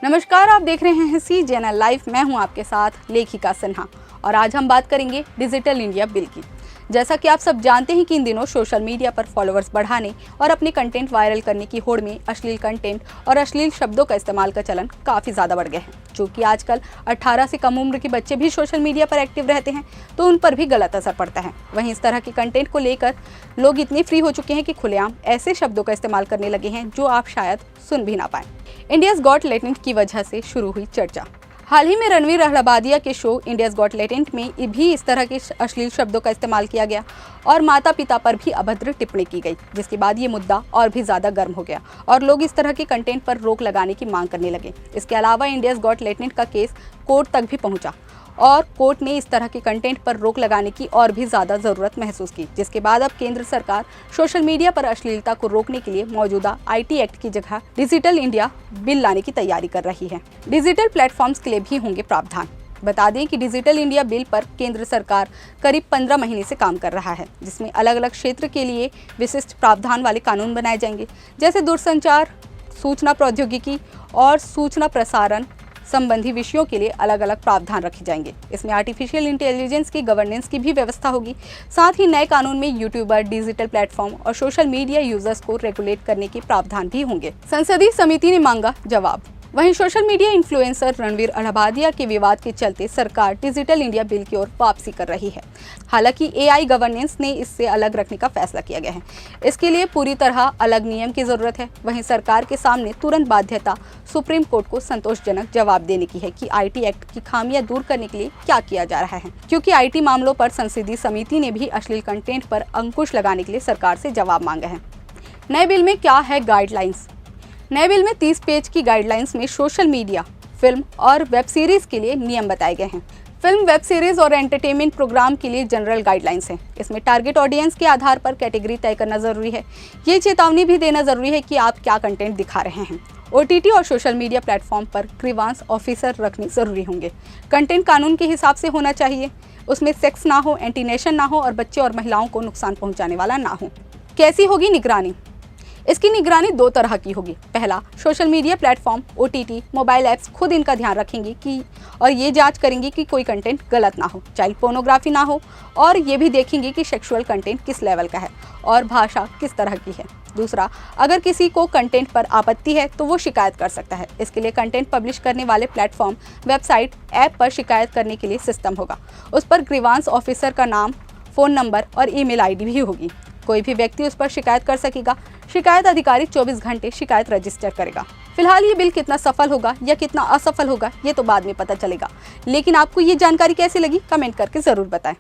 नमस्कार, आप देख रहे हैं सी चैनल लाइव। मैं हूं आपके साथ लेखिका सिन्हा और आज हम बात करेंगे डिजिटल इंडिया बिल की। जैसा कि आप सब जानते हैं कि इन दिनों सोशल मीडिया पर फॉलोअर्स बढ़ाने और अपने कंटेंट वायरल करने की होड़ में अश्लील कंटेंट और अश्लील शब्दों का इस्तेमाल का चलन काफ़ी ज़्यादा बढ़ गया है। चूँकि आजकल 18 से कम उम्र के बच्चे भी सोशल मीडिया पर एक्टिव रहते हैं तो उन पर भी गलत असर पड़ता है। वहीं इस तरह के कंटेंट को लेकर लोग इतने फ्री हो चुके हैं कि खुलेआम ऐसे शब्दों का इस्तेमाल करने लगे हैं जो आप शायद सुन भी ना पाएं। इंडियाज़ गॉट टैलेंट की वजह से शुरू हुई चर्चा। हाल ही में रणवीर अहलाबादिया के शो इंडियाज़ गॉट टैलेंट में भी इस तरह के अश्लील शब्दों का इस्तेमाल किया गया और माता पिता पर भी अभद्र टिप्पणी की गई, जिसके बाद ये मुद्दा और भी ज़्यादा गर्म हो गया और लोग इस तरह के कंटेंट पर रोक लगाने की मांग करने लगे। इसके अलावा इंडियाज़ गॉट टैलेंट का केस कोर्ट तक भी पहुंचा और कोर्ट ने इस तरह के कंटेंट पर रोक लगाने की और भी ज़्यादा ज़रूरत महसूस की, जिसके बाद अब केंद्र सरकार सोशल मीडिया पर अश्लीलता को रोकने के लिए मौजूदा आईटी एक्ट की जगह डिजिटल इंडिया बिल लाने की तैयारी कर रही है। डिजिटल प्लेटफॉर्म्स के लिए भी होंगे प्रावधान। बता दें कि डिजिटल इंडिया बिल पर केंद्र सरकार करीब 15 महीने से काम कर रहा है, जिसमें अलग अलग क्षेत्र के लिए विशिष्ट प्रावधान वाले कानून बनाए जाएंगे, जैसे दूरसंचार, सूचना प्रौद्योगिकी और सूचना प्रसारण संबंधी विषयों के लिए अलग अलग प्रावधान रखे जाएंगे। इसमें आर्टिफिशियल इंटेलिजेंस की गवर्नेंस की भी व्यवस्था होगी। साथ ही नए कानून में यूट्यूबर, डिजिटल प्लेटफॉर्म और सोशल मीडिया यूजर्स को रेगुलेट करने के प्रावधान भी होंगे। संसदीय समिति ने मांगा जवाब। वहीं सोशल मीडिया इन्फ्लुएंसर रणवीर अहलाबादिया के विवाद के चलते सरकार डिजिटल इंडिया बिल की ओर वापसी कर रही है। हालांकि एआई गवर्नेंस ने इससे अलग रखने का फैसला किया गया है। इसके लिए पूरी तरह अलग नियम की जरूरत है। वहीं सरकार के सामने तुरंत बाध्यता सुप्रीम कोर्ट को संतोषजनक जवाब देने की है कि आईटी एक्ट की खामियां दूर करने के लिए क्या किया जा रहा है, क्योंकि आईटी मामलों पर संसदीय समिति ने भी अश्लील कंटेंट पर अंकुश लगाने के लिए सरकार से जवाब मांगा है। नए बिल में क्या है गाइडलाइंस? नए बिल में 30 पेज की गाइडलाइंस में सोशल मीडिया, फिल्म और वेब सीरीज के लिए नियम बताए गए हैं। फिल्म, वेब सीरीज और एंटरटेनमेंट प्रोग्राम के लिए जनरल गाइडलाइंस हैं। इसमें टारगेट ऑडियंस के आधार पर कैटेगरी तय करना जरूरी है। ये चेतावनी भी देना जरूरी है कि आप क्या कंटेंट दिखा रहे हैं। ओटीटी और सोशल मीडिया प्लेटफॉर्म पर ग्रीवांस ऑफिसर रखने जरूरी होंगे। कंटेंट कानून के हिसाब से होना चाहिए। उसमें सेक्स ना हो, एंटीनेशन ना हो और बच्चे और महिलाओं को नुकसान पहुंचाने वाला ना हो। कैसी होगी निगरानी? इसकी निगरानी 2 तरह की होगी। पहला, social media platform, OTT, mobile apps खुद इनका ध्यान रखेंगी कि और ये जांच करेंगी कि कोई कंटेंट गलत ना हो, चाइल्ड पोर्नोग्राफी ना हो, और ये भी देखेंगी कि सेक्सुअल कंटेंट किस लेवल का है और भाषा किस तरह की है। दूसरा, अगर किसी को कंटेंट पर आपत्ति है तो वो शिकायत कर सकता है। इसके लिए कंटेंट पब्लिश करने वाले प्लेटफॉर्म, वेबसाइट, ऐप पर शिकायत करने के लिए सिस्टम होगा। उस पर ग्रीवांस ऑफिसर का नाम, फ़ोन नंबर और ईमेल आईडी भी होगी। कोई भी व्यक्ति उस पर शिकायत कर सकेगा। शिकायत अधिकारी 24 घंटे शिकायत रजिस्टर करेगा। फिलहाल ये बिल कितना सफल होगा या कितना असफल होगा ये तो बाद में पता चलेगा, लेकिन आपको ये जानकारी कैसी लगी कमेंट करके ज़रूर बताएं।